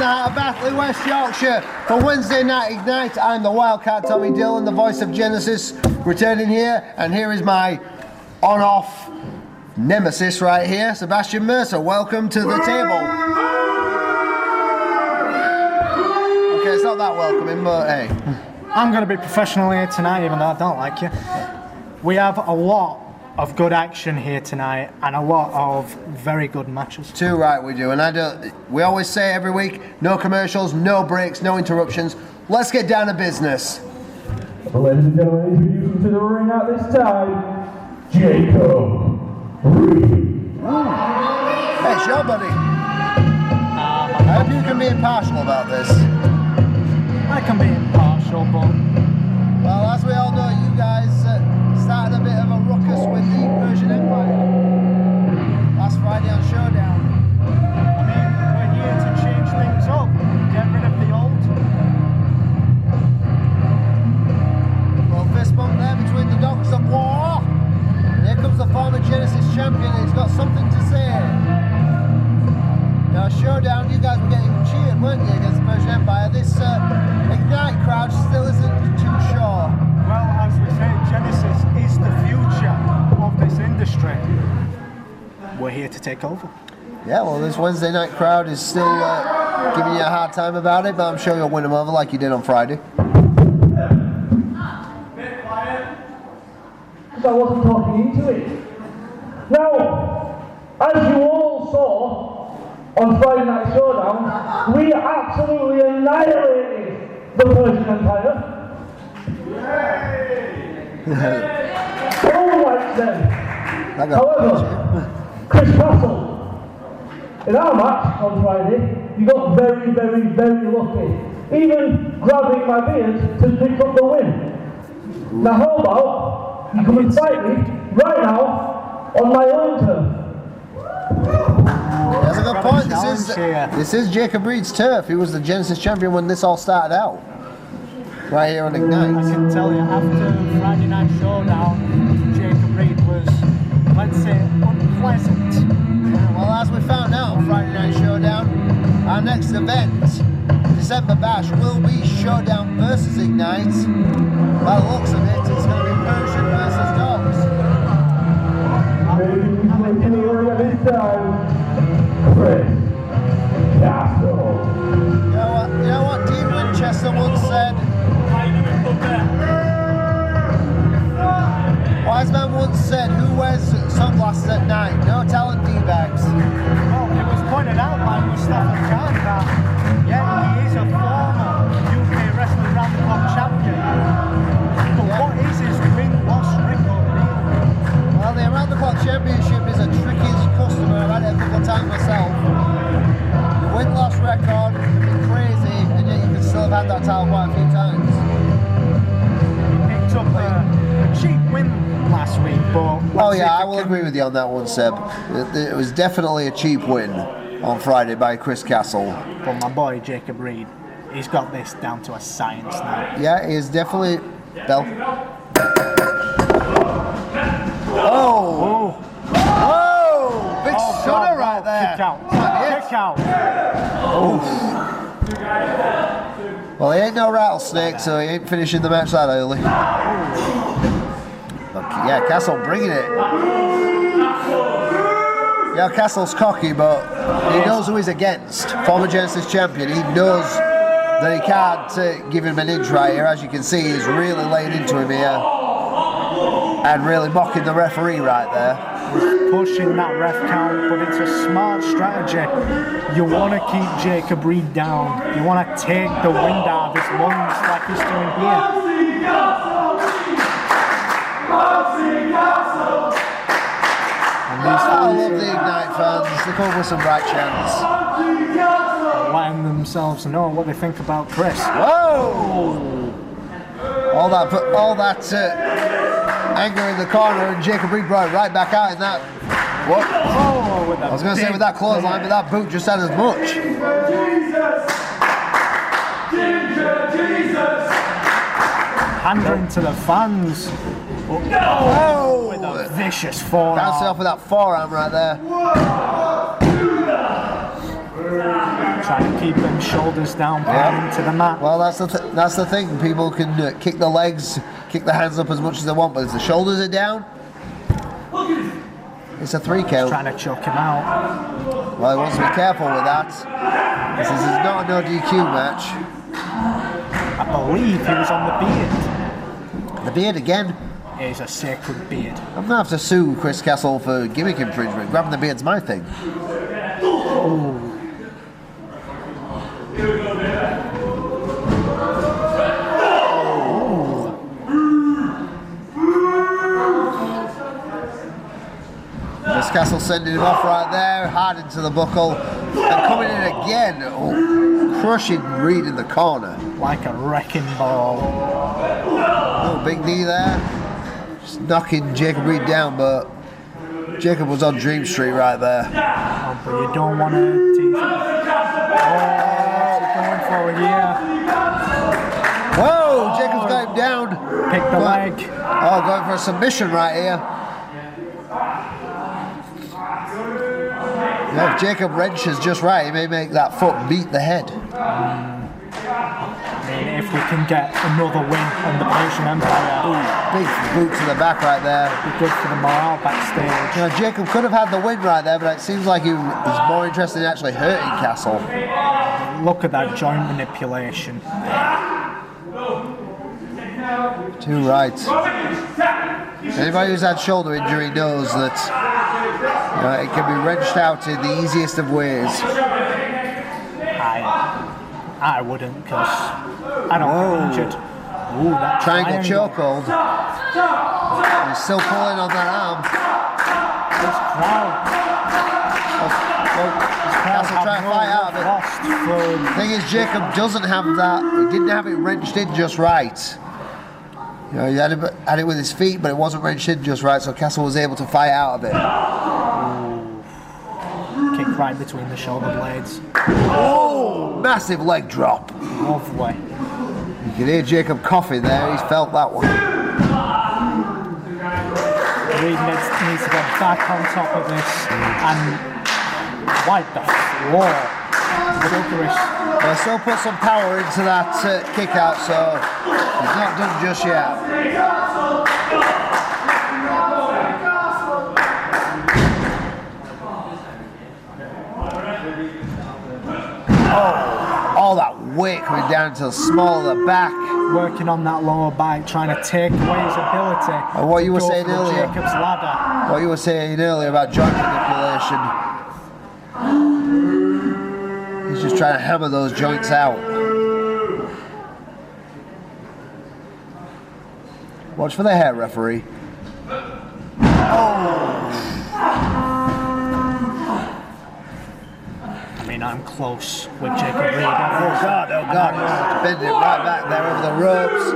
the heart of Batley, West Yorkshire for Wednesday Night Ignite. I'm the Wildcat Tommy Dillon, the voice of Genesis, returning here, and here is my on-off nemesis right here, Sebastian Mercer. Welcome to the table. Okay, it's not that welcoming, but hey. I'm going to be professional here tonight, even though I don't like you. We have a lot of good action here tonight and a lot of very good matches. Too right we do, and we always say every week, no commercials, no breaks, no interruptions. Let's get down to business. Well, ladies and gentlemen, introducing to the ring at this time, Jacob Reed. Hey, it's your buddy. I hope you can be impartial about this. I can be impartial, but... Well, as we all know, you guys started a bit of a ruckus with the Persian Empire last Friday on Showdown. I mean, we're here to change things up, get rid of the old. Well, fist bump there between the dogs of war. And here comes the former Genesis champion, and he's got something to say. Now, Showdown, you guys were getting cheered, weren't you, against the Persian Empire? This Ignite crowd still isn't too sure. Well, as we say, Genesis is the future of this industry. We're here to take over. Yeah, well, this Wednesday night crowd is still giving you a hard time about it, but I'm sure you'll win them over like you did on Friday. I wasn't talking into it. Now, as you all saw on Friday Night Showdown, we absolutely annihilated the Persian Empire. All right then. However, Chris Castle, in our match on Friday, you got very, very, very lucky. Even grabbing my beard to pick up the win. Now how about you come and fight me right now on my own turf? That's a good point. This is Jacob Reed's turf. He was the Genesis champion when this all started out. Right here on Ignite. I can tell you, after Friday Night Showdown, Jacob Reed was, let's say, unpleasant. Well, as we found out on Friday Night Showdown, our next event, December Bash, will be Showdown versus Ignite. By the looks of it, it's going to be Persian versus Dogs. Chris Castle. You know what Dean Winchester once said? Wise man once said, who wears sunglasses at night? No talent D-bags. Well, it was pointed out by Mustafa Khan that, yeah, he is a former UK Wrestling Round the Clock champion. But what is his win-loss record really? Well, the Around the Clock Championship is a tricky customer. I've had it a couple of times myself. The win-loss record can be crazy, and yet you can still have had that title quite a few times. He picked up a cheap win last week, but... Oh yeah, I will agree with you on that one, Seb. It was definitely a cheap win on Friday by Chris Castle. But my boy Jacob Reed, he's got this down to a science now. Yeah, he is definitely... Bell. Oh! Whoa! Big shudder right there. Kick out. Kick out. Oh. Well, he ain't no rattlesnake, so he ain't finishing the match that early. Yeah, Castle bringing it. Yeah, Castle's cocky, but he knows who he's against. Former Genesis champion, he knows that he can't give him an inch right here. As you can see, he's really laying into him here. And really mocking the referee right there. He's pushing that ref count, but it's a smart strategy. You want to keep Jacob Reed down. You want to take the wind out of his lungs like he's doing here. I love the Ignite fans. They come up with some bright chants. Letting themselves know what they think about Chris. Whoa! All that anger in the corner, and Jacob Reed brought it right back out in that. What? Oh, I was going to say with that clothesline, but that boot just had as much. Pandering to the fans. Oh! With a vicious forearm. Bouncing off with that forearm right there. Trying to keep them shoulders down, pounding to the mat. Well, that's the thing. People can kick the legs, kick the hands up as much as they want, but if the shoulders are down, it's a 3 count. Trying to choke him out. Well, he wants to be careful with that. This is not a no DQ match. I believe he was on the beard. The beard again. It is a sacred beard. I'm gonna have to sue Chris Castle for gimmick infringement. Grabbing the beard's my thing. Ooh. Chris Castle sending him off right there, hard into the buckle, and coming in again. Oh, crushing Reed in the corner. Like a wrecking ball. Oh, big knee there. Just knocking Jacob Reed down, but Jacob was on Dream Street right there. Oh, but you don't want to tease him. Oh, going for it here. Whoa, Jacob's got him down. Pick the leg. Oh, going for a submission right here. Yeah, if Jacob wrenches just right, he may make that foot beat the head. I mean, if we can get another win on the Persian Empire, Big boot to the back right there. it'd be good for the morale backstage. You know, Jacob could have had the win right there, but it seems like he was more interested in actually hurting Castle. Look at that joint manipulation. Too right. Anybody who's had shoulder injury knows that it can be wrenched out in the easiest of ways. I wouldn't, because I don't get injured. Ooh, that Triangle chokehold. He's still pulling on that arm. This crowd. Castle trying to fight out of it. The thing is, Jacob doesn't have that. He didn't have it wrenched in just right. You know, he had it with his feet, but it wasn't wrenched in just right, so Castle was able to fight out of it. Kick right between the shoulder blades. Oh, massive leg drop. Lovely. You can hear Jacob coughing there. He's felt that one. Reed needs to get back on top of this and wipe the floor. Ridiculous. They'll still put some power into that kick out, so he's not done just yet. Oh, that weight coming down to the small of the back. Working on that lower back, trying to take away his ability. And what you were saying earlier. Jacob's ladder. What you were saying earlier about joint manipulation. He's just trying to hammer those joints out. Watch for the hair, referee. I mean, I'm close with Jacob Reed. Oh God, bending it right back there over the ropes.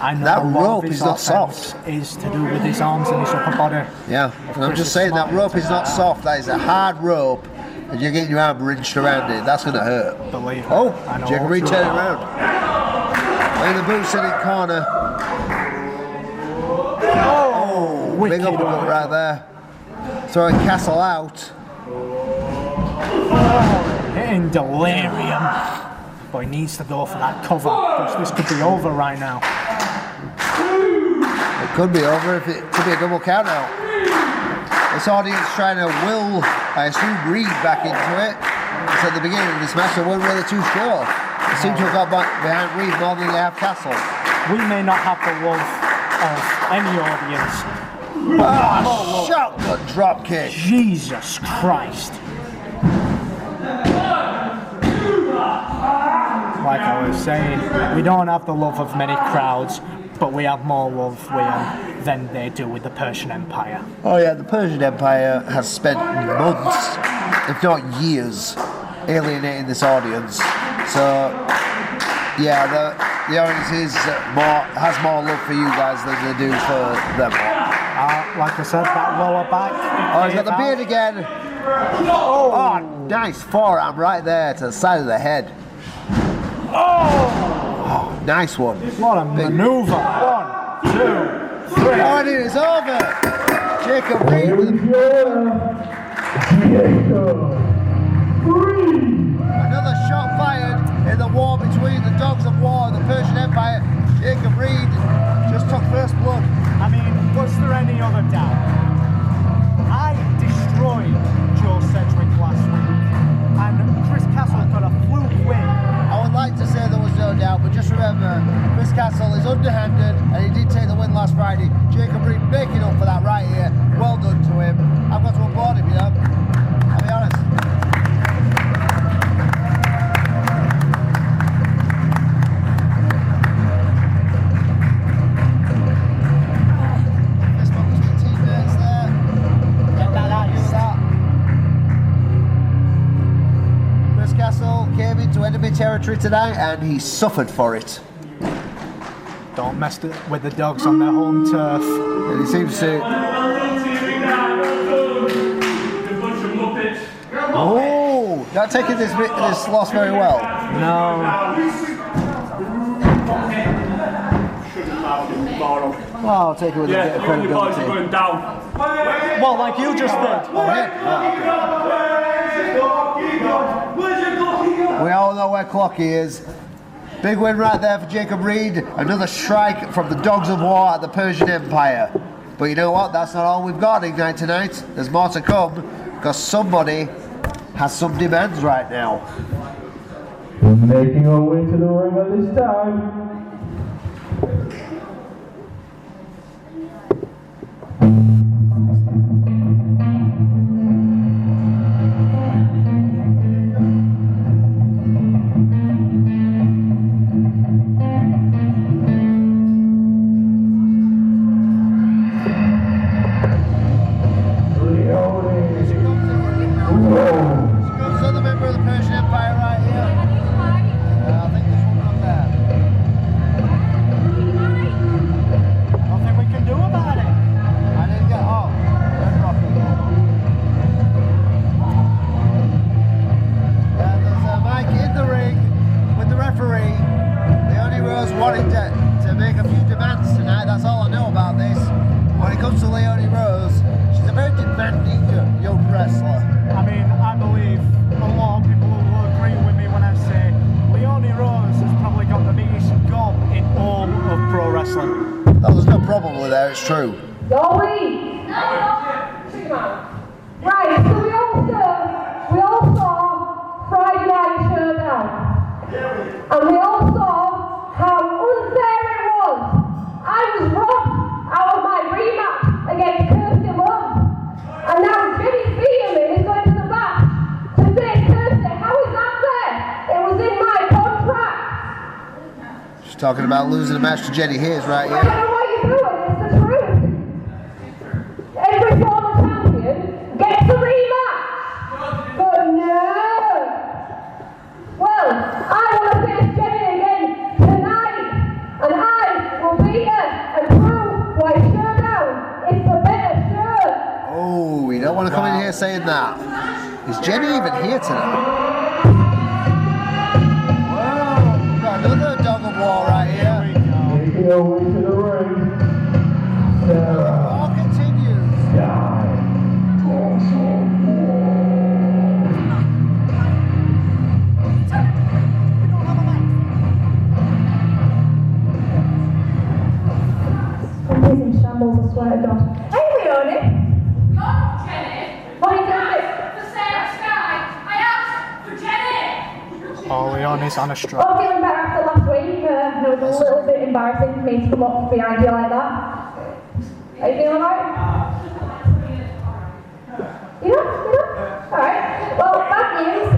I know That a lot rope of his is not offense soft. is to do with his arms and his upper body. Yeah, and I'm just saying that rope is not soft. That is a hard rope, and you're getting your arm wrenched around it. That's going to hurt. Believe me. Oh, I know Jacob all Reed too turning well. around. In the boots in the corner. Oh, Big wicked uppercut uppercut. right there. Throwing Castle out. In delirium. But he needs to go for that cover, because this could be over right now. It could be over if it could be a double count out. This audience trying to will, I assume, Reed back into it. Because at the beginning of this match they weren't really too sure. They seem to have got behind Reed more than they have Castle. We may not have the love of any audience. Shotgun drop kick. Jesus Christ. Like I was saying, we don't have the love of many crowds, but we have more love with them than they do with the Persian Empire. Oh yeah, the Persian Empire has spent months, if not years, alienating this audience. So yeah, the audience has more love for you guys than they do for them. Like I said, that lower back. Oh, he's got the beard again. Oh, nice forearm right there to the side of the head. Oh, nice one. What a maneuver. 1, 2, 3. Oh, and it is over. Jacob Reed with a... Diego. Another shot fired in the war between the Dogs of War and the Persian Empire. Jacob Reed just took first blood. I mean, was there any other doubt? I destroyed Joe Sedgwick last week, and Chris Castle got a fluke win. I would like to say there was no doubt, but just remember, Chris Castle is underhanded, and he did take the win last Friday. Jacob Reed making up for that right here. Well done to him. I've got to applaud him, you know. I'll be honest. Came into enemy territory tonight and he suffered for it. Don't mess with the Dogs on their home turf. And he seems to... Oh, not taking this loss very well. No. Well, I'll take it with a bit of credibility. Well, like you just did. Oh, yeah. We all know where Clocky is. Big win right there for Jacob Reed. Another strike from the Dogs of War at the Persian Empire. But you know what? That's not all we've got at Ignite tonight. There's more to come because somebody has some demands right now. Making our way to the ring at this time. It's true. Right, so we all saw Friday Night Showdown. And we all saw how unfair it was. I was robbed out of my rematch against Kirsty Love. And now Jimmy Fielding is going to the back to say, Kirsty, how is that fair? It was in my contract. She's talking about losing a match to Jenny Hayes right here. I don't know what you're doing. Every former champion gets a rematch. But no. Well, I want to face Jenny again tonight. And I will beat her and prove why Showdown is the better show. Oh, you don't want to come in here saying that. Is Jenny even here tonight? Wow, we've got another Dog of War right here. Making our way to the ring. War continues. I'm in shambles, I swear to God. Hey, Leonie! Jenny! What are you doing? For Sarah Sky! I asked for Jenny! Oh, Leonie's on a strike. Oh, feeling better after last week. It was a little bit embarrassing for me to come up behind you like that. Are you feeling alright? Alright. Well, bad news.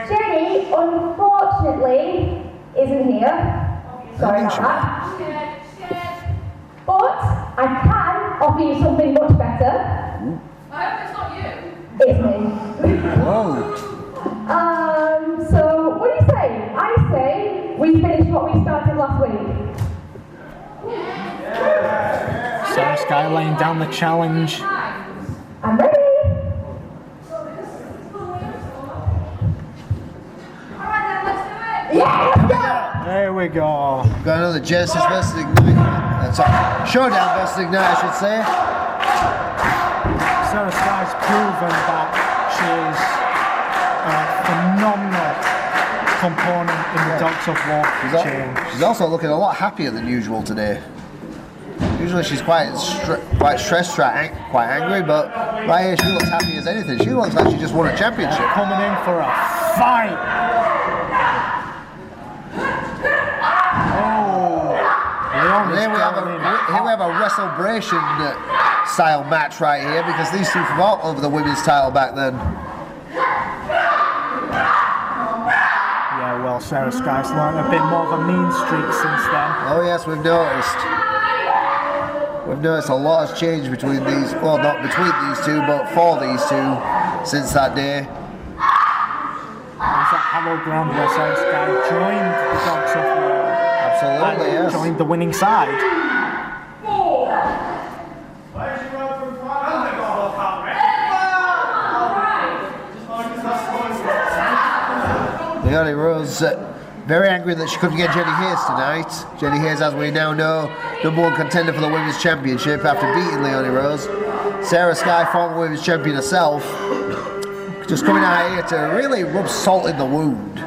Jenny, unfortunately, isn't here. Sorry about that. But I can offer you something much better. I hope it's not you. It's me. Whoa. So, what do you say? I say we finish what we started last week. Sarah Sky laying down the challenge. I'm ready. Alright then, let's do it. Yeah, let's go. There we go. Got another Genesis versus Ignite. Sorry, Showdown versus Ignite, I should say. Sarah Sky's proven that she's phenomenal component in the Dogs of War chain. She's also looking a lot happier than usual today. Usually she's quite stressed, quite angry, but right here she looks happy as anything. She looks like she just won a championship. Coming in for a fight. And here we have a WrestleBration style match right here, because these two fought over the women's title back then. Yeah, well, Sarah Sky's learned a bit more of a mean streak since then. Oh yes, we've noticed. We've noticed a lot has changed between these, well, not between these two, but for these two since that day. There's that hallowed ground where Sarah Sky joined the Dogs of War. Absolutely, yes. Joined the winning side. Leonie Rose very angry that she couldn't get Jenny Hayes tonight. Jenny Hayes, as we now know, #1 contender for the Women's Championship after beating Leonie Rose. Sarah Sky, former Women's Champion herself, just coming out here to really rub salt in the wound.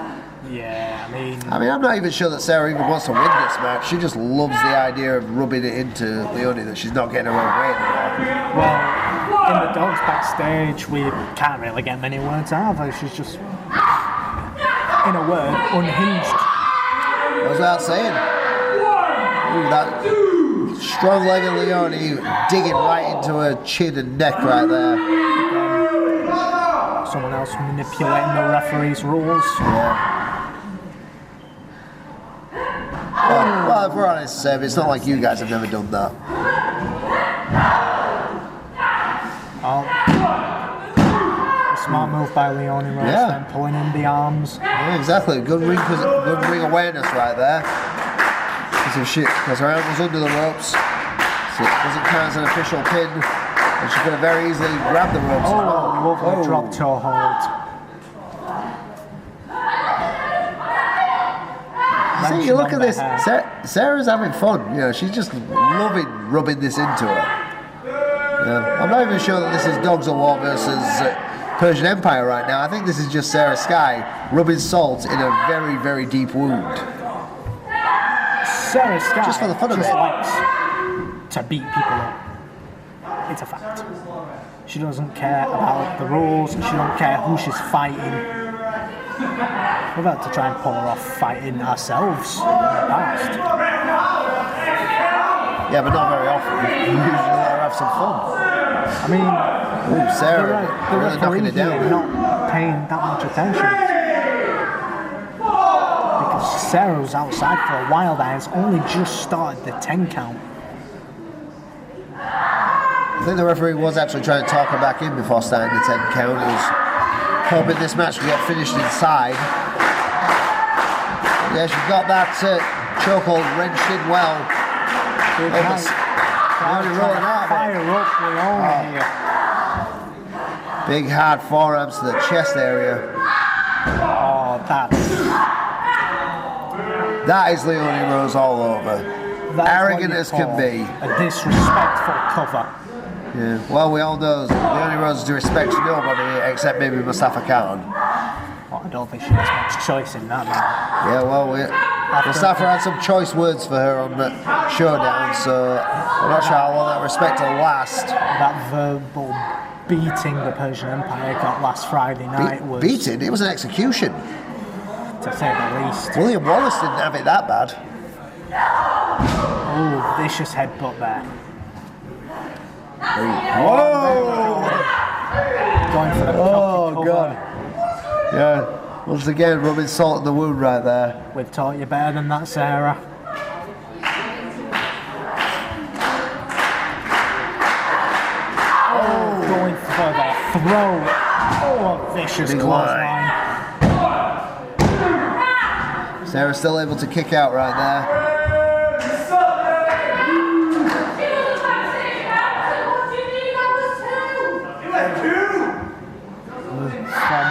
Yeah, I mean, I'm not even sure that Sarah even wants to win this match. She just loves the idea of rubbing it into Leonie that she's not getting her own way anymore. Well, in the Dogs backstage, we can't really get many words out of her. She's just, in a word, unhinged. What was that saying? Ooh, that strong-legged Leonie digging right into her chin and neck right there. Someone else manipulating the referee's rules. Yeah. Well, if we're honest, Seb, it's not like you guys have never done that. Oh. A smart move by Leonie Rose, then pulling in the arms. Yeah, exactly. Good ring awareness right there. Because her ankle's under the ropes, so it doesn't count as an official pin, and she could have very easily grabbed the ropes. Lovely drop toe hold. See, you look at this. Sarah's having fun. You know, she's just loving rubbing this into her. Yeah. I'm not even sure that this is Dogs of War versus Persian Empire right now. I think this is just Sarah Sky rubbing salt in a very, very deep wound. Sarah Sky just for the fun of it. Likes to beat people up. It's a fact. She doesn't care about the rules. She don't care who she's fighting. We're about to try and pull her off fighting ourselves in the past. Yeah, but not very often. We usually let her have some fun. I mean, Sarah really knocking it down. Not paying that much attention. Because Sarah was outside for a while there. It's only just started the 10 count. I think the referee was actually trying to talk her back in before starting the 10 count. He was hoping this match would get finished inside. Yeah, she's got that chokehold wrenched in well. Fire up Leonie here. Big hard forearms to the chest area. Oh, that is Leonie Rose all over. Arrogant as can be. A disrespectful cover. Yeah. Well, we all know Leonie Rose disrespects nobody except maybe Mustafa Khan. Oh, I don't think she has much choice in that, man. Yeah, well, Mustafa had some choice words for her on the showdown, so I'm not sure how long that respect will last. That verbal beating the Persian Empire got last Friday night was... Beating? It was an execution. To say the least. William Wallace didn't have it that bad. Oh, vicious headbutt there. Whoa! Going for the God. Yeah, once again, rubbing salt in the wound right there. We've taught you better than that, Sarah. Oh, going for the throw. Oh, a vicious clothesline. Sarah's still able to kick out right there.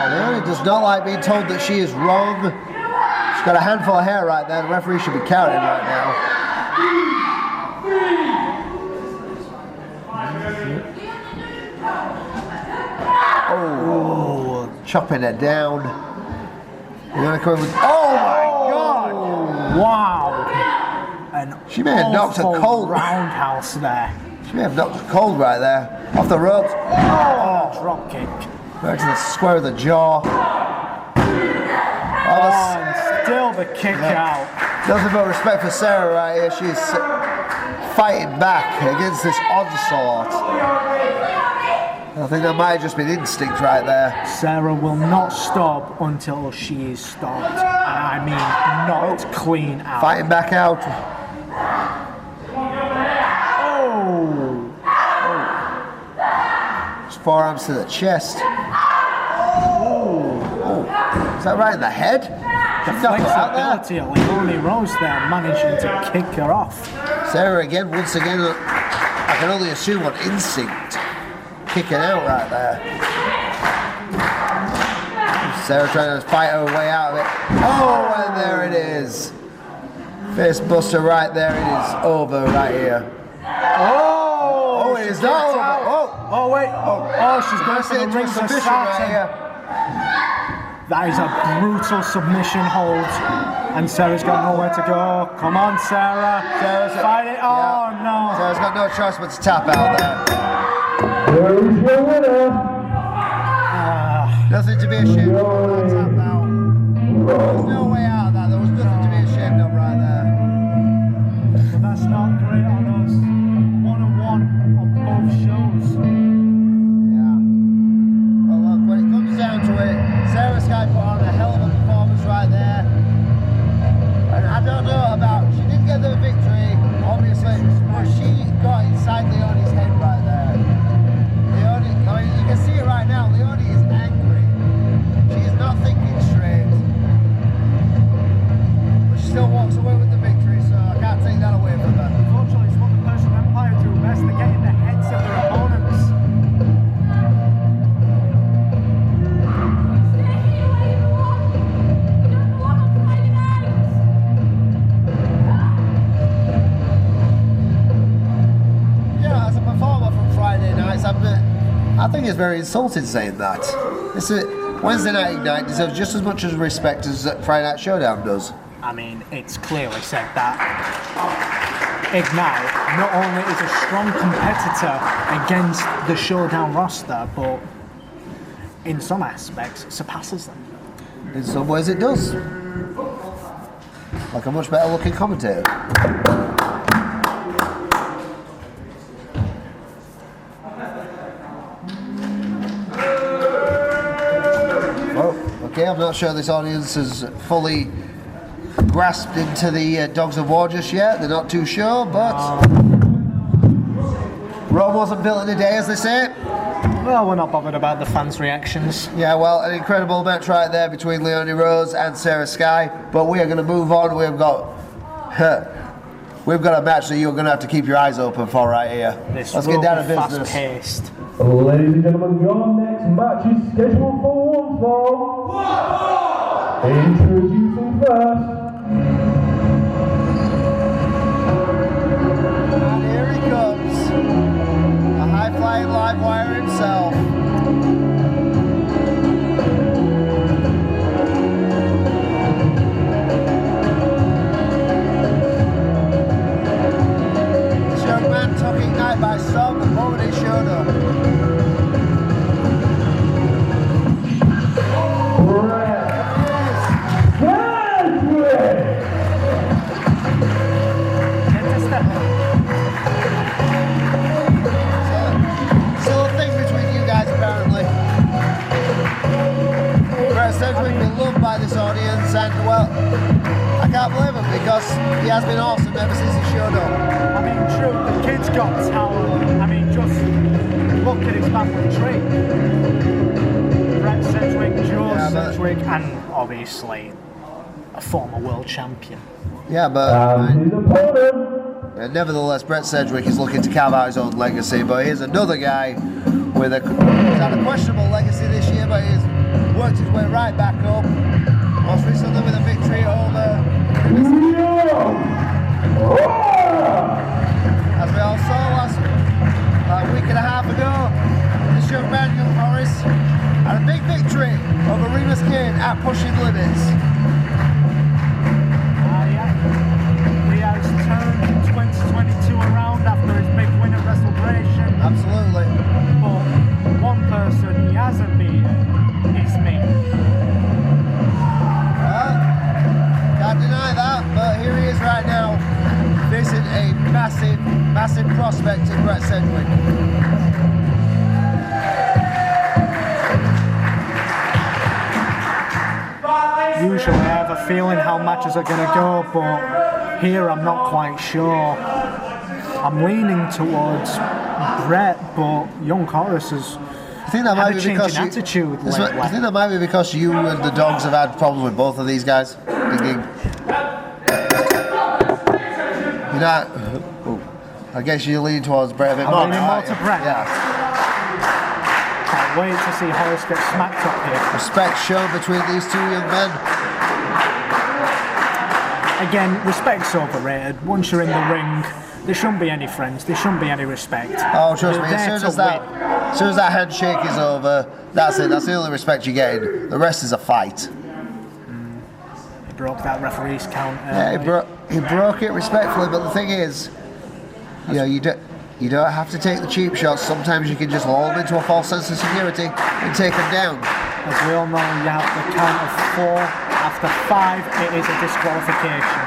Leonie does not like being told that she is wrong. She's got a handful of hair right there. The referee should be counting right now. chopping her down. We're going to come in with. Oh my God! Wow. An She may have knocked a awful cold roundhouse there. She may have knocked her cold right there. Off the ropes. Oh, drop kick. Right to the square of the jaw. Oh, and still the kick out. Nothing but respect for Sarah right here. She's fighting back against this onslaught. I think that might have just been instinct right there. Sarah will not stop until she is stopped. And I mean knocked clean out. Fighting back out. Oh. Just forearms to the chest. Oh. Is that right in the head? The flexibility of Leonie Rose there, managing to kick her off. Sarah again, once again, I can only assume on instinct. Kicking out right there. Sarah trying to fight her way out of it. Oh, and there it is. Fist buster right there. It is over right here. Oh, it is not over. Oh, wait. Oh, she's going for the ring submission right here. That is a brutal submission hold. And Sarah's got nowhere to go. Come on, Sarah. Sarah's fight it. Oh, no. Sarah's got no choice but to tap out there. There is your winner. Nothing to be ashamed of. Tap out. There's no way out of that. There was nothing to be ashamed of right there. But that's not great on us. 1-1 on both shows. Yeah. Well, look, when it comes down to it, Sarah Sky put on a hell of a performance right there. And I don't know about, she did get the victory, obviously, but she got inside Leonie's head right there. Leonie, I mean, you can see it right now, Leonie is angry. She is not thinking straight. But she still walks away with the victory, so I can't take that away from her. Unfortunately, it's what the Persian Empire do best. They get in the heads of their opponents. I think it's very insulting saying that. It's a Wednesday Night Ignite deserves just as much as respect as Friday Night Showdown does. I mean, it's clearly said that Ignite not only is a strong competitor against the Showdown roster, but in some aspects surpasses them. In some ways it does. Like a much better looking commentator. Okay, I'm not sure this audience has fully grasped into the Dogs of War just yet. They're not too sure, but Rome wasn't built in a day, as they say. Well, we're not bothered about the fans' reactions. Yeah, well, an incredible match right there between Leonie Rose and Sarah Sky. But we are going to move on. We've got a match that you're going to have to keep your eyes open for right here. Let's get down to business. Fast-paced. Ladies and gentlemen, your next match is scheduled for one fall. Introducing first. And here he comes. The high-flying live wire himself. This young man took Ignite by storm the moment he showed up. By this audience, and well, I can't blame him because he has been awesome ever since he showed up. I mean, true, the kid's got talent. I mean, just look at his family tree. Brett Sedgwick, Joe Sedgwick, and obviously a former world champion. Yeah, but nevertheless, Brett Sedgwick is looking to carve out his own legacy. But here's another guy with he's had a questionable legacy this year, but he's worked his way right back up. Most recently with a victory over as we all saw last week and a half ago, this young man, young Morris, had a big victory massive, massive prospect in Brett Sedgwick. Usually I have a feeling how matches are going to go, but here I'm not quite sure. I'm leaning towards Brett, but young Horace has I think that might be because attitude I think that might be because you and the dogs have had problems with both of these guys. Thinking, you're not. I guess you're leaning towards Brett a bit more. I'm leaning more to Brett. Yeah. Can't wait to see Horace get smacked up here. Respect shown between these two young men. Again, respect's overrated. Once you're in the ring, there shouldn't be any friends. There shouldn't be any respect. Oh, trust me. They're As there soon to as that handshake is over, that's it. That's the only respect you're getting. The rest is a fight. He broke that referee's count. Yeah, he broke it respectfully, but the thing is, you know, you don't have to take the cheap shots. Sometimes you can just hold them into a false sense of security and take them down. As we all know, you have the count of 4. After 5, it is a disqualification.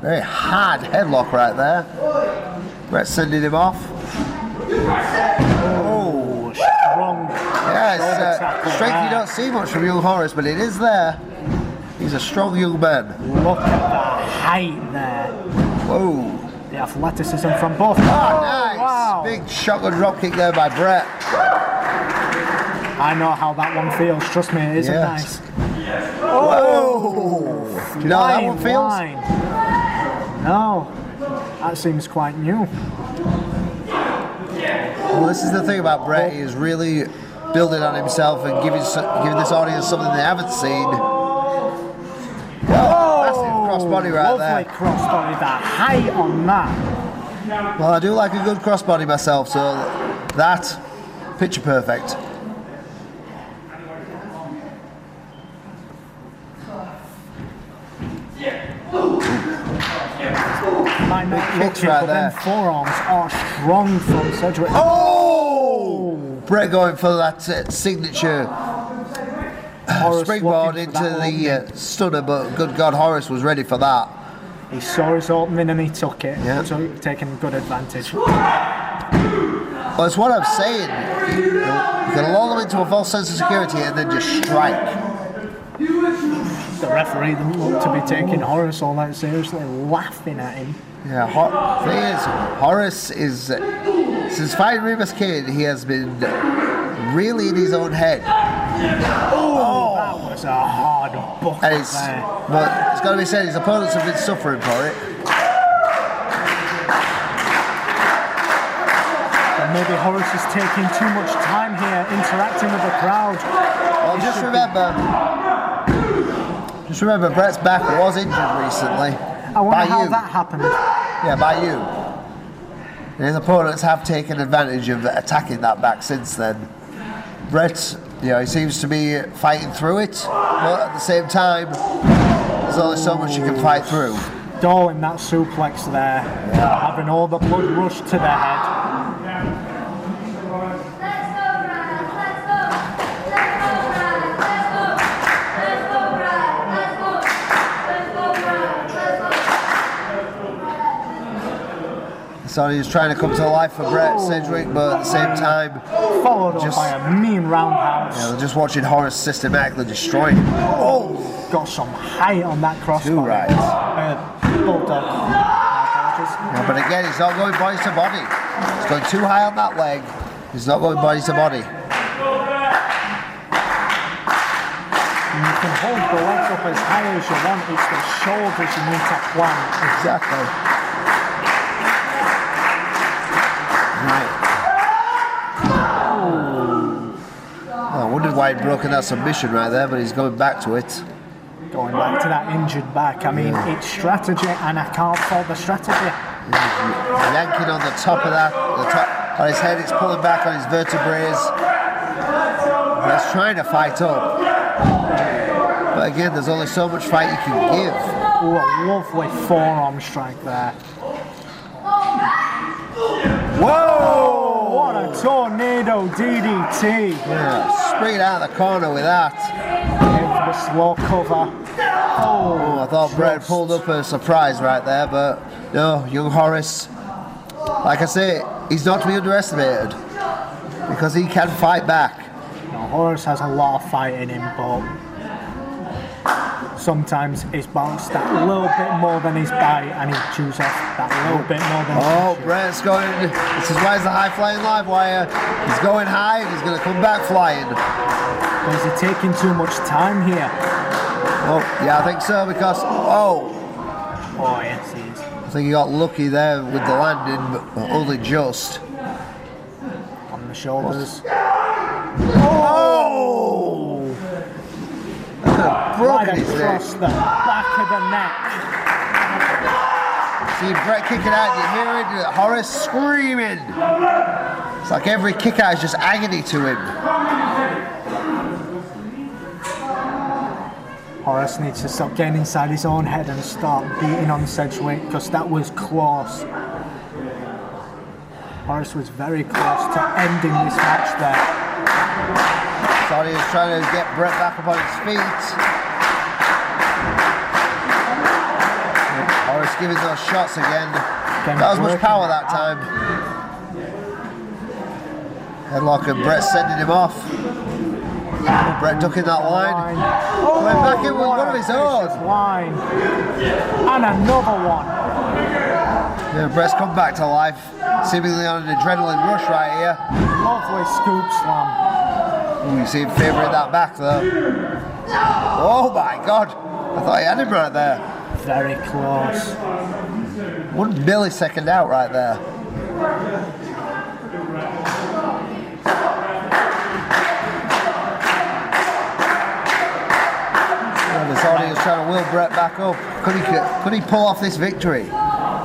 Very hard headlock right there. Brett sending him off. Oh, strong. Yeah, it's strength you don't see much from young Horace, but it is there. He's a strong young man. Look at the height there. Whoa. The athleticism from both. Oh, nice. Wow. Big shotgun drop kick there by Brett. I know how that one feels. Trust me, it isn't nice. Whoa. Do you know how that one feels? Line. No, that seems quite new. Well, this is the thing about Brett. He is really building on himself and giving this audience something they haven't seen. Massive crossbody right there. Lovely crossbody, that height on that. Well, I do like a good crossbody myself, so that, picture perfect. Might not Big look kicks it, right but there. them forearms are strong from Sedgwick. Oh! Brett going for that signature Horace springboard looking into for that the stunner, but good God, Horace was ready for that. He saw his opening and he took it. Yeah. So taking good advantage. Well, it's what I'm saying. You can lull them into a false sense of security and then just strike. The referee didn't look to be taking Horace all that seriously, laughing at him. Yeah, thing is, Horace is, since fighting Rebus Kid, he has been really in his own head. Oh, that was a hard bucket And there. but it's got to be said, his opponents have been suffering for it. And maybe Horace is taking too much time here, interacting with the crowd. Well, just remember, Brett's back was injured recently. I wonder by how you. that happened. Yeah, by you. And his opponents have taken advantage of attacking that back since then. Brett, you know, he seems to be fighting through it, but at the same time, there's only so much you can fight through. Doling that suplex there, having all the blood rush to the head. So he's trying to come to life for Brett Sedgwick, but at the same time, Followed up by a mean roundhouse. they're just watching Horace systematically destroy him. Oh! Got some height on that crossbody. Too right. Bulldog. Yeah, but again, he's not going body to body. He's going too high on that leg. He's not going body to body. And you can hold the legs up as high as you want. It's the shoulders you need to plant. Exactly. Right. Oh, I wondered why he'd broken that submission right there, but he's going back to it. Going back to that injured back. I mean, it's strategy, and I can't fault the strategy. Yanking on the top of that, on his head, it's pulling back on his vertebrae. He's trying to fight up. But again, there's only so much fight you can give. Oh, a lovely forearm strike there. Whoa! What a tornado DDT. Yeah, straight out of the corner with that. for the slow cover. Oh, I thought Brett had pulled up a surprise right there, but no, young Horace, like I say, he's not to be underestimated because he can fight back. No, Horace has a lot of fight in him, but sometimes his bounce that little bit more than his bite, and he chews off that little bit more than Oh, Brett's going, this is why it's the high-flying live wire. He's going high and he's going to come back flying. Is he taking too much time here? Oh, yeah, I think so, because, Oh, yes, he is. I think he got lucky there with the landing, but only just. On the shoulders. Oh! Broken Right his neck. across the back of the neck. See Brett kicking out, you hear it, Horace screaming. It's like every kick out is just agony to him. Horace needs to stop getting inside his own head and start beating on Sedgwick, because that was close. Horace was very close to ending this match there. Thought he was trying to get Brett back up on his feet. Horace giving those shots again. That was much power that time. Headlock and Brett sending him off. Brett ducking that line. Going back in with one of his own. Line. And another one. Yeah, Brett's come back to life. Seemingly on an adrenaline rush right here. Lovely scoop slam. Ooh, you see him favouring that back though. Oh my god. I thought he had him right there. Very close. 1 millisecond out right there. The Saudi was trying to will Brett back up. Could he pull off this victory?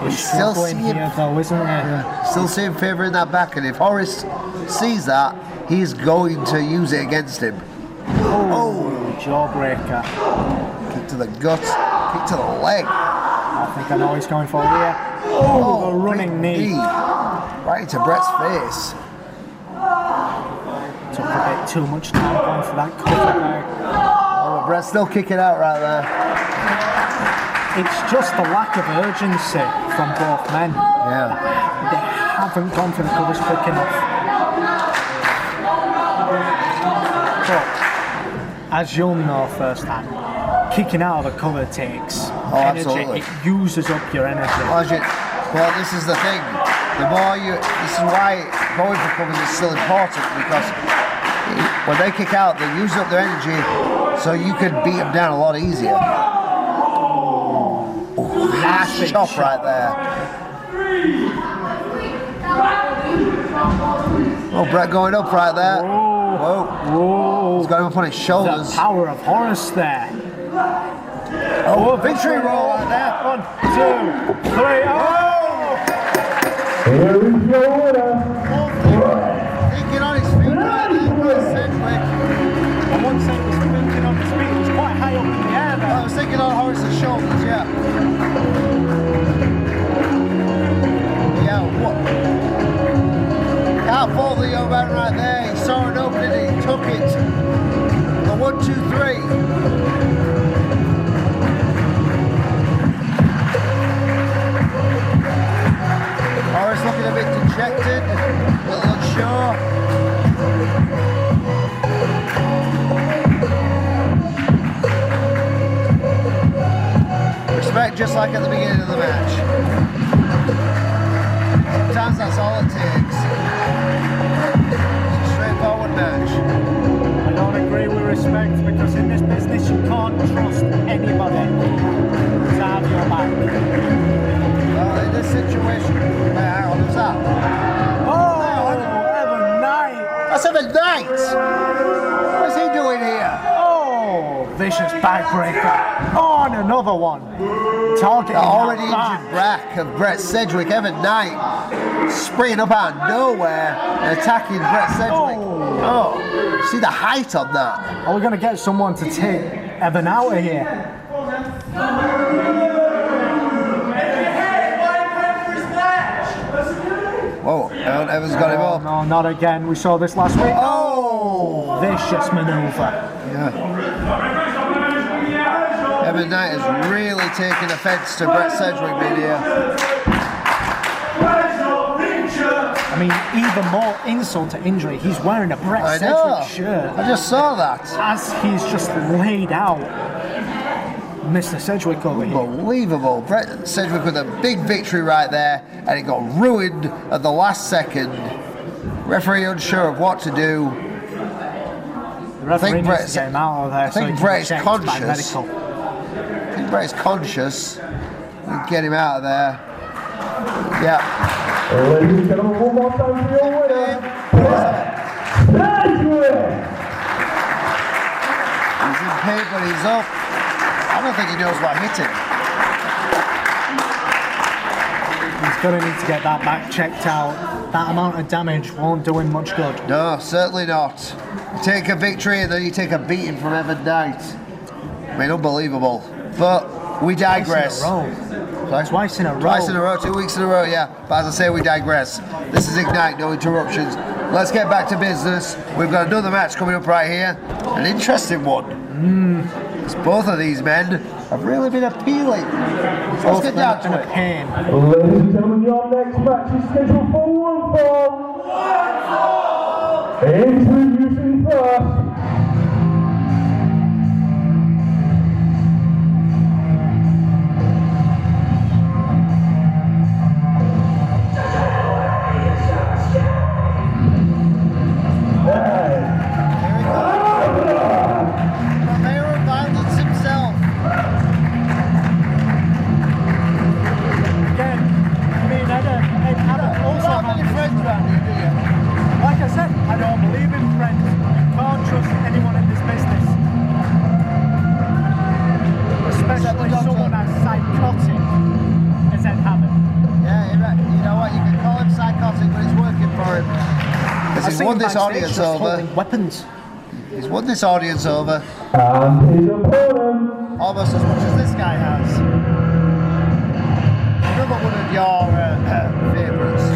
He's struggling here though, isn't he? Still see him favouring that back, and if Horace sees that, he's going to use it against him. Oh, jawbreaker. Kick to the gut, kick to the leg. I think I know what he's going for here. Oh, the running knee. Right into Brett's face. Took a bit too much time going for that cover there. Oh, but Brett's still kicking out right there. It's just the lack of urgency from both men. Yeah. They haven't gone for the covers quick enough. But, as you'll know firsthand, kicking out of a cover takes energy. Absolutely. It uses up your energy. Well, this is the thing. This is why going for covers is still important, because when they kick out, they use up their energy, so you can beat them down a lot easier. Nice chop right there. Oh, Brett going up right there. Whoa. Whoa. He's got him up on his shoulders. The power of Horace there. Oh, victory roll right there. 1, 2, 3. Oh! Here is your winner. Thinking on his feet right there. Brett Sedgwick. I won't say it was thinking on his feet, it was quite high up in the air there. I was thinking on Horace's shoulders, yeah. Yeah, what? Can't fault the young man right there. He saw an opening and he took it. The 1, 2, 3. Horace looking a bit dejected, a little unsure. Respect just like at the beginning of the match. Sometimes that's all it takes. It's a straightforward match. I don't agree with respect, because in this business you can't trust anybody to have your back. Well, in this situation, hang on, who's that? Oh, Evan Knight! That's Evan Knight! What's he doing here? Oh, vicious backbreaker. Oh, and another one. Targeting The already that injured back of Brett Sedgwick, Evan Knight, springing up out of nowhere and attacking Brett Sedgwick. Oh, see the height on that. Are we going to get someone to take Evan out of here? Whoa, Evan's got him up. No, not again. We saw this last week. Oh! Vicious maneuver. Yeah. Simon Knight has really taken offence to Brett Sedgwick being here. I mean, even more insult to injury, he's wearing a Brett Sedgwick shirt. I just saw that. As he's just laid out Mr. Sedgwick over here. Unbelievable. Brett Sedgwick with a big victory right there, and it got ruined at the last second. Referee unsure of what to do. The referee needs to get him out of there. I think so Brett's conscious. I think Brett's conscious. We'll get him out of there. Yeah. Ladies and gentlemen, one more time for your winner. Sedgwick! He's in pain, but he's up. I don't think he knows what hit him. He's going to need to get that back checked out. That amount of damage won't do him much good. No, certainly not. You take a victory and then you take a beating from Evan Knight. I mean, unbelievable. But we digress. Twice in a row. Twice in a row, 2 weeks in a row, yeah. But as I say, we digress. This is Ignite, no interruptions. Let's get back to business. We've got another match coming up right here. An interesting one. Because both of these men have really been appealing. So let's get down to it. Pain. Ladies and gentlemen, your next match is scheduled for one fall. Introducing first. He's won this audience over. Weapons. He's won this audience over. And his opponent. Almost as much as this guy has. Another one of your favourites.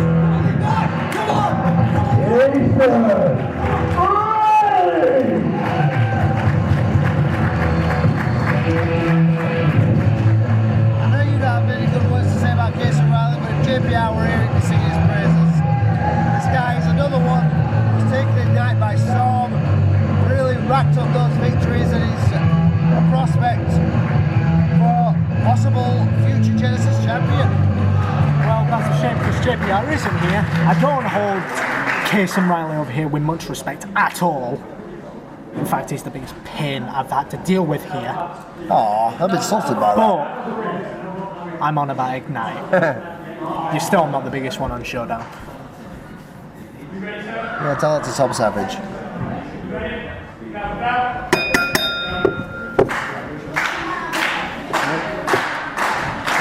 I know you don't have many good words to say about Jason Riley, but if JPR were here, he'd sing his praises. This guy is another one who's taken Ignite by storm, really racked up those victories, and he's a prospect for possible future Genesis champion. Well, that's a shame because JPR isn't here. I don't hold Jason Riley over here with much respect at all. In fact, he's the biggest pain I've had to deal with here. Aw, I'm insulted by that. But I'm on about Ignite. You're still not the biggest one on Showdown. Yeah, tell it to Tom Savage.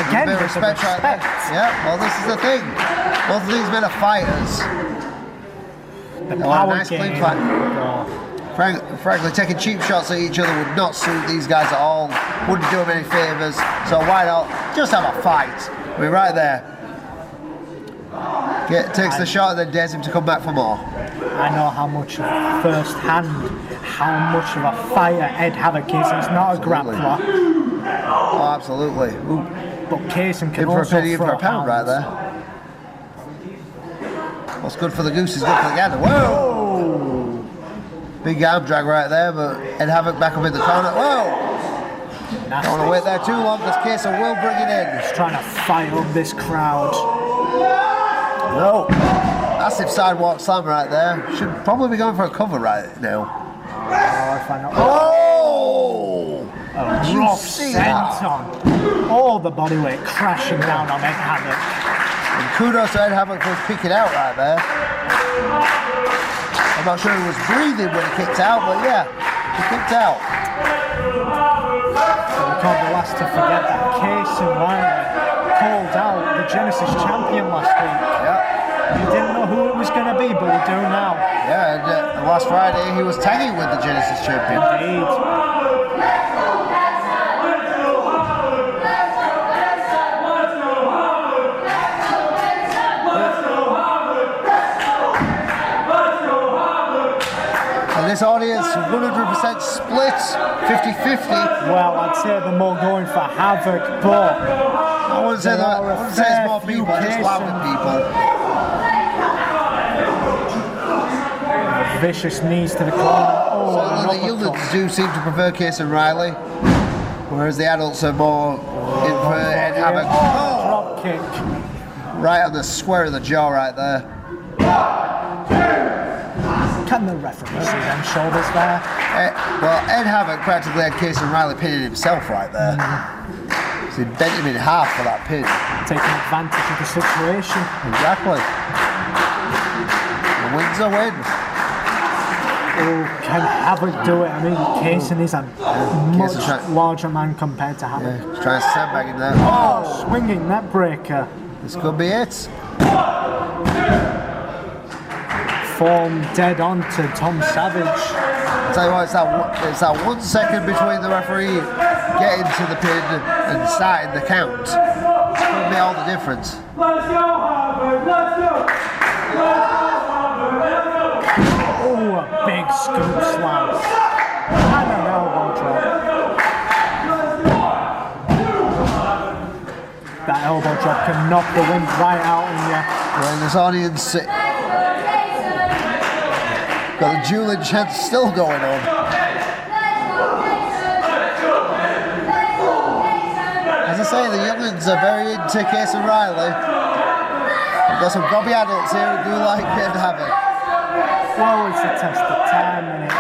Again, Bit of with the respect right there. respect. Yeah, well, this is the thing. Both of these men are fighters. The They want a power nice, clean game. fight. Oh. Frankly, taking cheap shots at each other would not suit these guys at all. Wouldn't do them any favours. So why not just have a fight? I mean, right there. Takes the shot and then dares him to come back for more. I know how much first hand, how much of a fighter Ed Havoc is. He's not a grappler. Oh, absolutely. Ooh. But Kaysen can In for a also penny, in for throw a pound right hands. there. What's good for the goose is good for the gander. Whoa! Big arm drag right there, but Ed Havoc back up in the corner. Whoa! Nasty. Don't want to wait there too long because Kaysen will bring it in. He's trying to fight up this crowd. No. Massive sidewalk slam right there. Should probably be going for a cover right now. Oh! Did you Rough see that? senton. All the body weight crashing down on Ed Havoc. And kudos to Ed Havoc for picking out right there. I'm not sure he was breathing when he kicked out, but yeah, he kicked out. We can't be last to forget that Kaysen Riley called out the Genesis champion last week. Yeah. We didn't know who it was going to be, but we do now. Yeah, and last Friday he was tagging with the Genesis champion. Indeed. And this audience 100% split, 50-50. Well, I'd say they're more going for havoc, but I wouldn't say that. I wouldn't say it's more people, just louder people. Vicious knees to the corner. Oh, Certainly the youngins do seem to prefer Case and Riley, whereas the adults are more in for Ed Havoc. Drop kick. Right on the square of the jaw right there. Can the referee see them shoulders there? Well, Ed Havoc practically had Case and Riley pinning himself right there. So he bent him in half for that pin. Taking advantage of the situation. Exactly. The win's a win. Oh, can Havoc do it? I mean, Kaysen is a much larger man compared to Havoc. Yeah, he's trying to sandbag him there. Oh, swinging net breaker. This could be it. Form dead on to Tom Savage. I'll tell you what, it's that 1 second between the referee getting to the pin and starting the count. It's going to be all the difference. Let's go, Harvard! Let's go! Oh, a big scoop slam. And an elbow drop. That elbow drop can knock the wind right out in you. Well, this audience got the dueling chants still going on. As I say, the youngins are very into Case and Riley. We've got some gobby adults here who do like Ed Havoc. Well, it's a test of time, and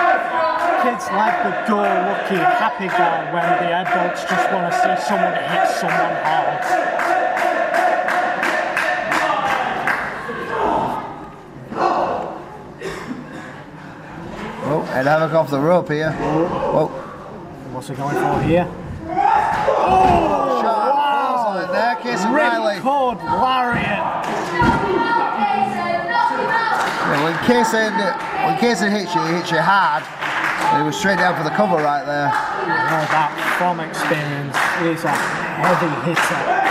kids like the go-lucky, happy guy when the adults just want to see someone hit someone hard. Oh, Ed Havoc off the rope here. Whoa. What's he going for here? Shot clothesline there, Case and Riley. Ripcord lariat. Yeah, when Kaysen hits you hard. And he was straight down for the cover right there. You know that from experience. He's a heavy hitter.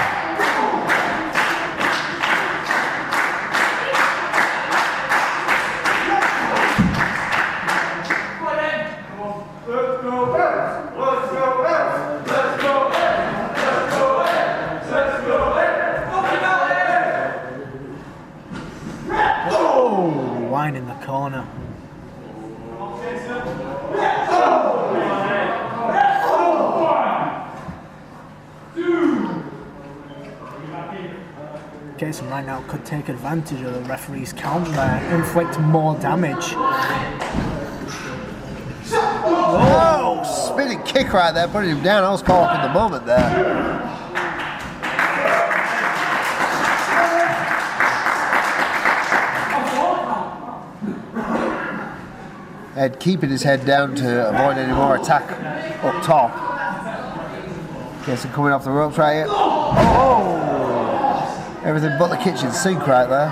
Line in the corner. Kaysen right now could take advantage of the referee's count there, inflict more damage. Whoa! Spinning kick right there, putting him down. I was caught up in the moment there. Ed keeping his head down to avoid any more attack up top. Kaysen coming off the ropes right here. Oh! Everything but the kitchen sink right there.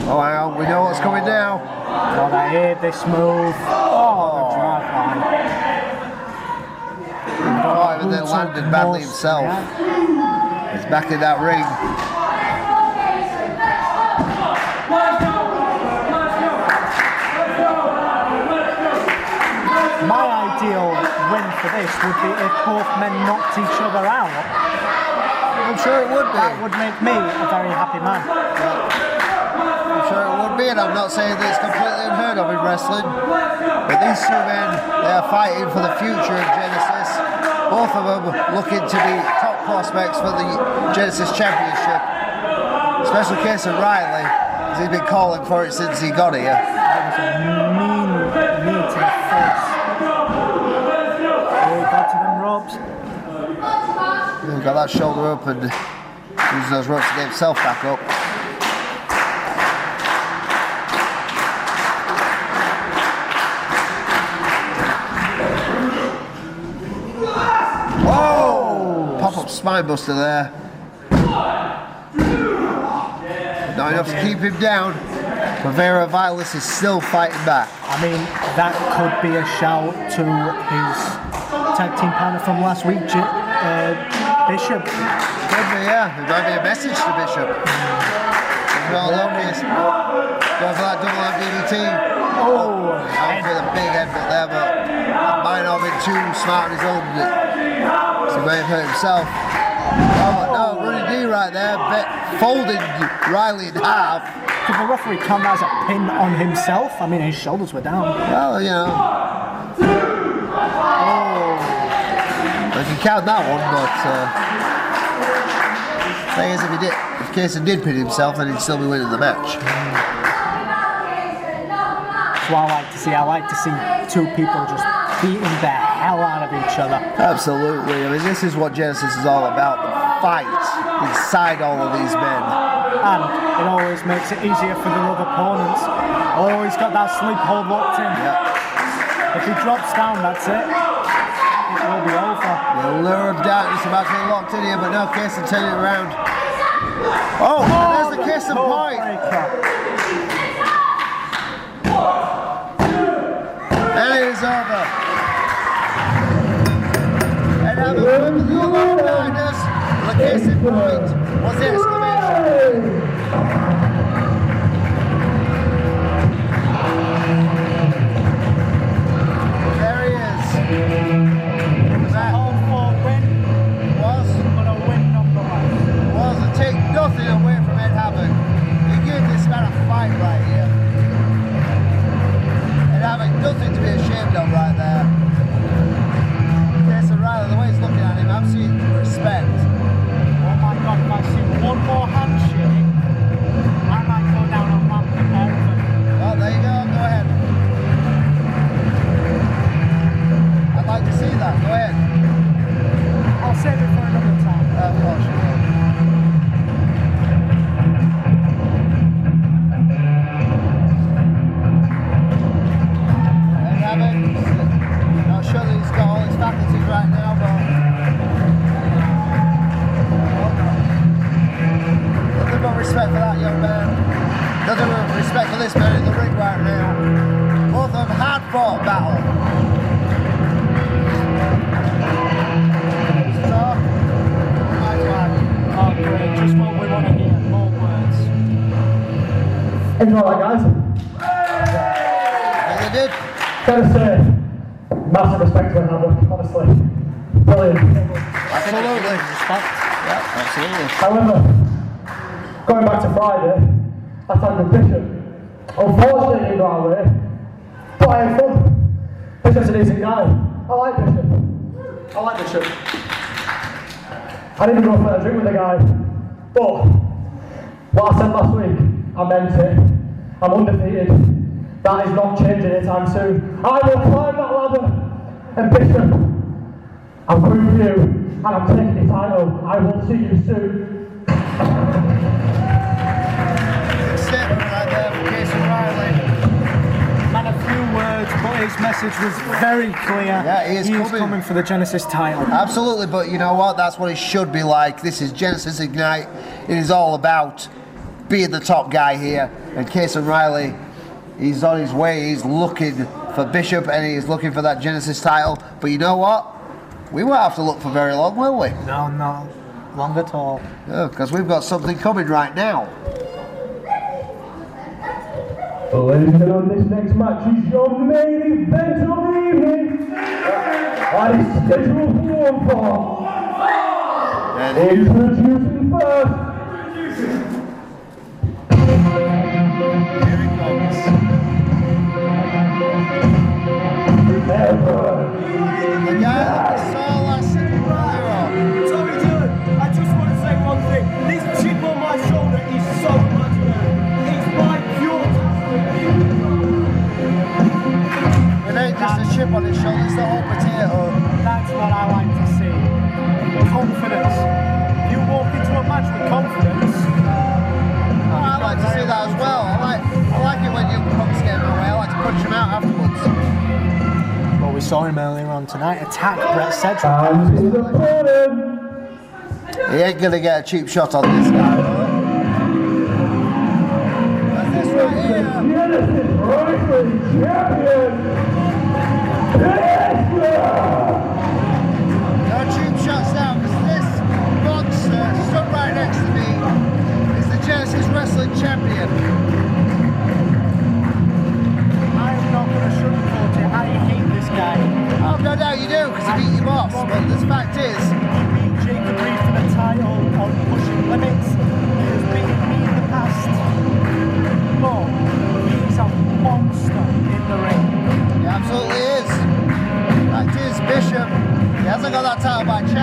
Oh, hang on, we know what's coming now. Oh, I hate this move. Oh, the drive line. Oh, and then landed badly himself. He's back in that ring. My ideal win for this would be if both men knocked each other out. I'm sure it would be. That would make me a very happy man. I'm sure it would be, and I'm not saying that it's completely unheard of in wrestling. But these two men, they are fighting for the future of Genesis. Both of them looking to be top prospects for the Genesis Championship. Especially Case and Riley, as he's been calling for it since he got here. That was a mean knee to the face. Oh, he got to them ropes. He's got that shoulder up and using those ropes to get himself back up. Whoa! Pop-up spine buster there. Not enough to keep him down. Rivera Vilas is still fighting back. I mean, that could be a shout to his tag team partner from last week, Bishop. Could be, yeah. It might be a message to Bishop. well, Lucas. Going for that double on DDT. Oh, out with a big headbutt there, but that might not have been too smart on his own. So he may have hurt himself. Oh no, running knee right there, folded Riley in half. Did the referee count that as a pin on himself? I mean, his shoulders were down. Well, you know. Oh. I can count that one, but thing is, if Kaysen did pin himself, then he'd still be winning the match. That's what I like to see. I like to see two people just beating the hell out of each other. Absolutely. I mean, this is what Genesis is all about, the fight inside all of these men. And it always makes it easier for the other opponents. Always got that sleep hold locked in. Yep. If he drops down, that's it. It will be over. The lure of darkness about to get locked in here, but no, Kaysen turning it around. Oh, there's the Kaysen point. And it is over. And now the word of the alarm darkness. The Kaysen point was the exclamation. There he is. That Home for win was, but a win nonetheless. was to take nothing away from Ed Havoc. He gave this man a fight right here. Ed Havoc, nothing to be ashamed of right there. Kaysen Riley, the way he's looking at him, I'm seeing respect. Oh my god, if I see one more handshake, I might go down on lamp and over. Well, there you go, go ahead. I'd like to see that, go ahead. I'll save it for another time. Of course you will. Ed Havoc, not sure that he's got all his faculties right now, but nothing but respect for that young man. Nothing but respect for this man in the ring right now. Both of them hard fought battle. Stop. Oh great, just what we want to hear, more words. Enjoy that, guys. Yeah, they did. Gotta say, massive respect to Havoc, honestly. Brilliant. Absolutely. Respect. Yeah, absolutely. However, going back to Friday, I tagged with Bishop. Unfortunately, it didn't go our way, but I had fun. Bishop's a decent guy. I like Bishop. I didn't go for a drink with the guy, but what I said last week, I meant it. I'm undefeated. That is not changing anytime soon. I will climb that ladder. And Bishop, I'm coming for you, and I'm taking the title. I will see you soon. Big statement right there from Kaysen Riley. Man, a few words, but his message was very clear. Yeah, he is coming for the Genesis title. Absolutely, but you know what? That's what it should be like. This is Genesis Ignite. It is all about being the top guy here. And Kaysen Riley, he's on his way. He's looking for Bishop and he's looking for that Genesis title. But you know what? We won't have to look for very long, will we? No, not long at all. No, because we've got something coming right now. Well, ladies and gentlemen, this next match is your main event of the evening. And it's scheduled for one fall. And Introducing first. here he comes. The guy that we saw last earlier on. Tommy Dillon, I just want to say one thing. This chip on my shoulder is so much better. It's my pure. It ain't just a chip on his shoulder, it's the whole potato. That's what I like to see. Confidence. You walk into a match with confidence. Oh, I like to see that as well. I like it when young punks get in my way. I like to punch him out afterwards. Well, we saw him earlier on tonight attack Brett Cedric. And his opponent. He ain't gonna get a cheap shot on this guy. That's this right here. Genesis Wrestling Champion. No cheap shots now, because this monster stood right next to me is the Genesis Wrestling Champion.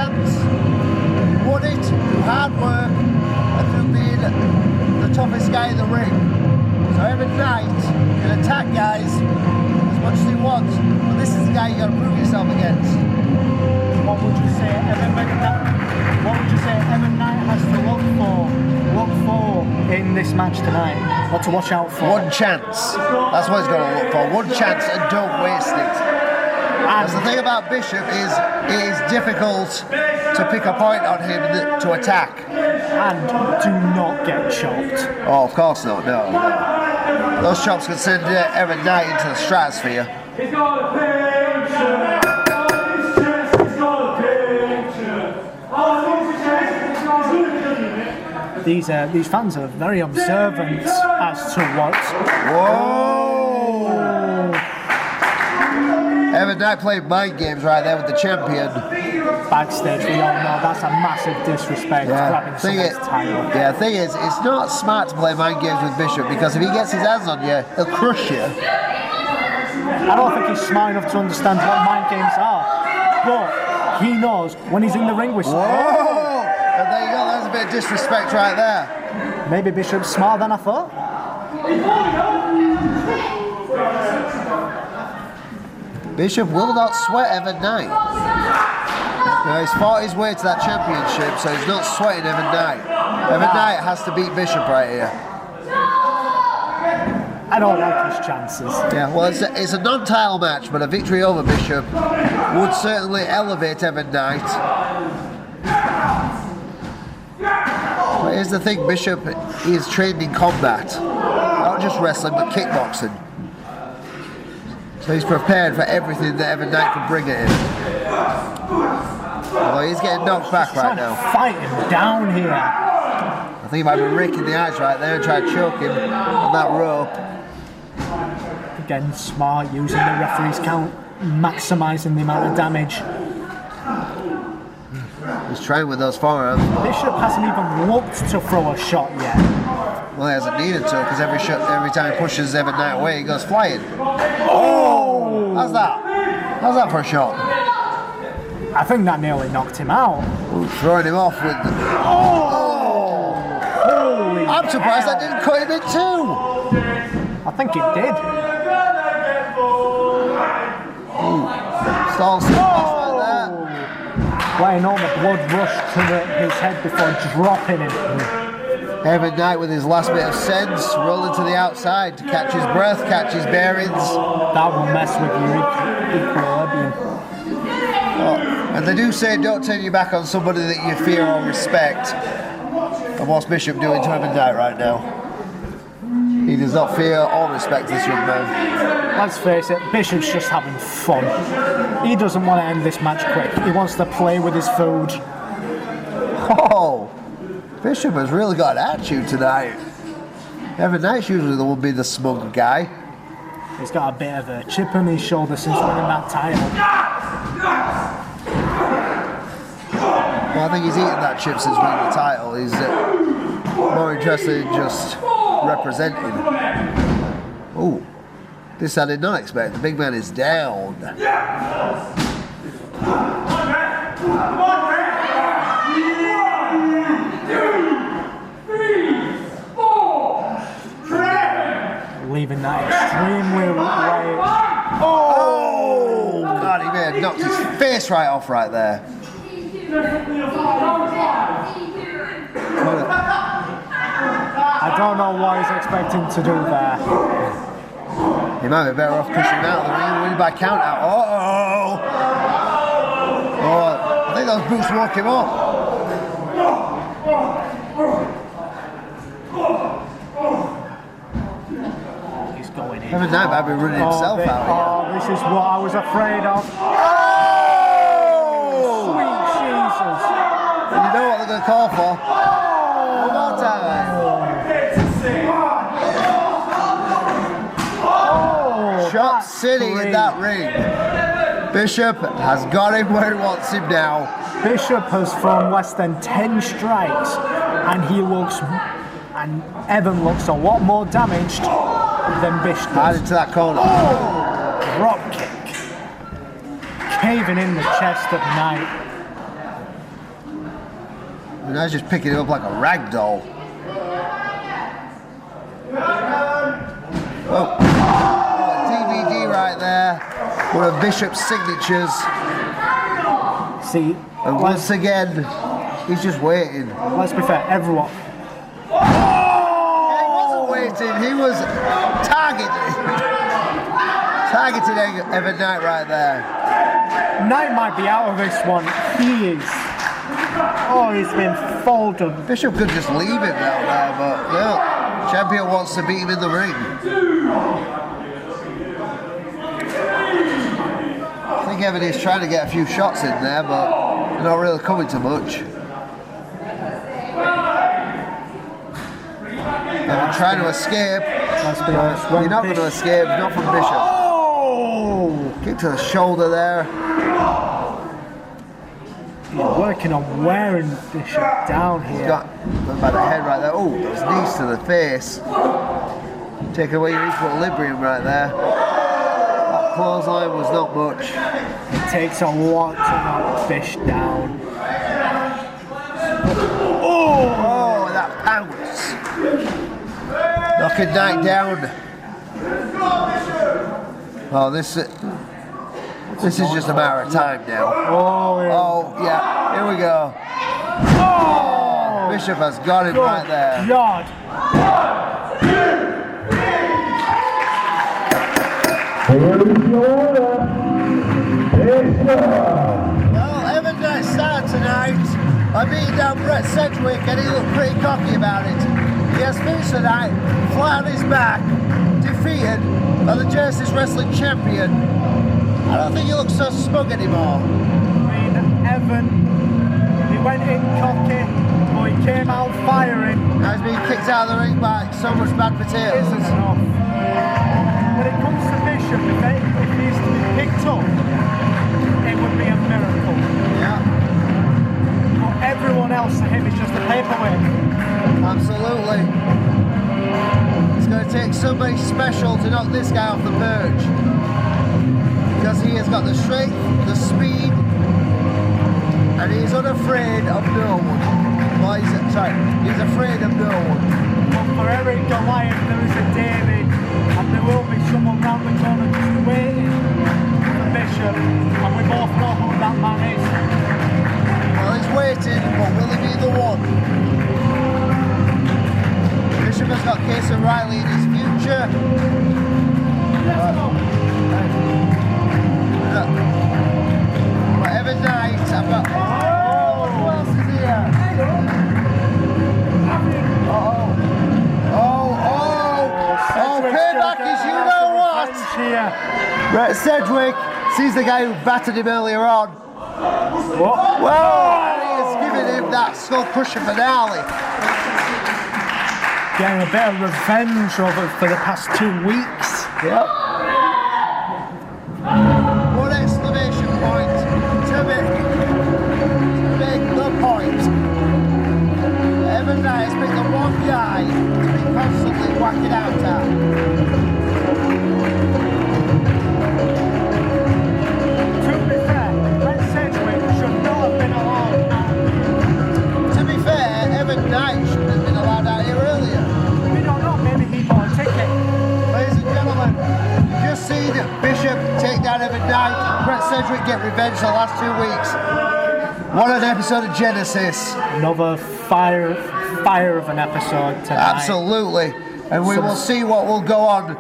chance, won it through hard work and through being the toughest guy in the ring. So every night can attack guys as much as he wants, but this is the guy you got to prove yourself against. What would you say Evan Knight has to look for in this match tonight? What to watch out for? One chance. That's what he's got to look for. One chance and don't waste it. Because the thing about Bishop is it is difficult to pick a point on him to attack. And do not get chopped. Oh, of course not, no. Those chops can send Evan Knight into the stratosphere. He's got a picture. On his chest, he's got a picture. On his chest, he's got a picture. These fans are very observant as to what. Whoa! Evan Knight played mind games right there with the champion. Backstage, we all know that's a massive disrespect. Grabbing someone's title. Yeah, the thing is, it's not smart to play mind games with Bishop because if he gets his hands on you, he'll crush you. I don't think he's smart enough to understand what mind games are, but he knows when he's in the ring with someone. Whoa! And there you go, there's a bit of disrespect right there. Maybe Bishop's smarter than I thought. Bishop will not sweat Evan Knight. Now, he's fought his way to that championship, so he's not sweating Evan Knight. Evan Knight has to beat Bishop right here. I don't like his chances. Yeah, well, it's a non-title match, but a victory over Bishop would certainly elevate Evan Knight. But here's the thing, Bishop is trained in combat. Not just wrestling, but kickboxing. So he's prepared for everything that Evan Knight can bring at him. Although he's getting knocked back right now. Fight him down here. I think he might be raking the eyes right there and try to choke him on that rope. Again, smart, using the referee's count, maximising the amount of damage. He's trying with those forearms. Bishop hasn't even looked to throw a shot yet. Well, he hasn't needed to because every time he pushes Evan Knight away, he goes flying. Oh! How's that? How's that for a shot? I think that nearly knocked him out. Ooh, throwing him off with the... Oh! Holy I'm surprised hell. that didn't cut him in two. I think it did. Stalls right there. Letting all the blood rush to his head before dropping him. Evan Knight with his last bit of sense, rolling to the outside to catch his breath, catch his bearings. That will mess with your equilibrium. Oh, and they do say don't turn your back on somebody that you fear or respect. And what's Bishop doing to Evan Knight right now? He does not fear or respect this young man. Let's face it, Bishop's just having fun. He doesn't want to end this match quick. He wants to play with his food. Oh, Bishop has really got an attitude tonight. Evan Knight's usually the one being the smug guy. He's got a bit of a chip on his shoulder since winning that title. Well, I think he's eaten that chip since winning the title. He's more interested in just representing. Oh, this I did not expect. The big man is down. Leaving that extremely late. Oh! God, he may have knocked his face right off right there. I don't know what he's expecting to do there. He might be better off pushing him out of the ring, winning by count out. Uh-oh! Oh, I think those boots woke him up. He's going in. Evan Knight might be running himself out here. Oh, this is what I was afraid of. Oh! Sweet Jesus. And you know what they're going to call for? One more time. Shot City in that ring. Bishop has got him where he wants him now. Bishop has thrown less than 10 strikes, and Evan looks a lot more damaged than Bishop. Hard into that corner. Drop kick. Caving in the chest of Knight. And I was just picking it up like a rag doll. Oh, DVD right there. One of Bishop's signatures. See, And once again, he's just waiting. let's be fair, everyone. He wasn't waiting, he was targeting Evan Knight right there. Knight might be out of this one. He is. Oh, he's been folded. Bishop could just leave him out there, but no. Champion wants to beat him in the ring. I think Evan is trying to get a few shots in there, but they're not really coming to much. Evan trying to escape. Let's be honest. You're not going to escape, not from Bishop. Oh! Kick to the shoulder there. He's working on wearing Bishop down here. Got by the head right there. Oh, those knees to the face. Taking away your equilibrium right there. That clothesline was not much. It takes a lot to knock Bish down. Oh, that pounce. Knocking Knight down. Oh, this is just a matter of time now. Oh, yeah, here we go. Oh, Bishop has got it right there. God. Well, Evan Knight started tonight by beating down Brett Sedgwick, and he looked pretty cocky about it. He has finished tonight flat on his back, defeated by the Genesis Wrestling Champion. I don't think he looks so smug anymore. I mean, Evan, he went in cocky, but he came out firing. Now he's being kicked out of the ring by so much bad potatoes. Isn't enough. When it comes to Bishop, if he's to be picked up, it would be a miracle. Yeah, But everyone else to him is just a paperweight. absolutely. It's going to take somebody special to knock this guy off the perch. Because he has got the strength, the speed, and he is unafraid of no one. Well, he's afraid of no one. But for Eric Goliath, there is a David, and there will be someone round the corner just waiting for Bishop, and we both know who that man is. Well, he's waiting, but will he be the one? Bishop has got Casey Riley in his future. But Evan Knight, I've got. Oh, who else is here? Oh, payback is you know what? Brett Sedgwick sees the guy who battered him earlier on. Well, and he has given him that skull crusher finale. Getting a bit of revenge over for the past 2 weeks. Yep. One exclamation point to make the point. Evan Knight has picked the one guy to be constantly whacking out at. To be fair, Brett Sedgwick should not have been allowed out. To be fair, Evan Knight shouldn't have been allowed out here earlier. We don't know, maybe he bought a ticket. Ladies and gentlemen, you've just seen Bishop take down Evan Knight, Brett Sedgwick get revenge the last 2 weeks. What an episode of Genesis. Another fire of an episode tonight. Absolutely. And we will see what will go on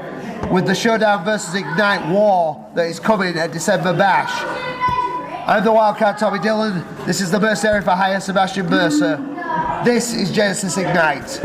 with the Showdown versus Ignite war that is coming at December Bash. I'm the Wildcard Tommy Dillon. This is the Mercenary for Hire Sebastian Mercer. This is Genesis Ignite.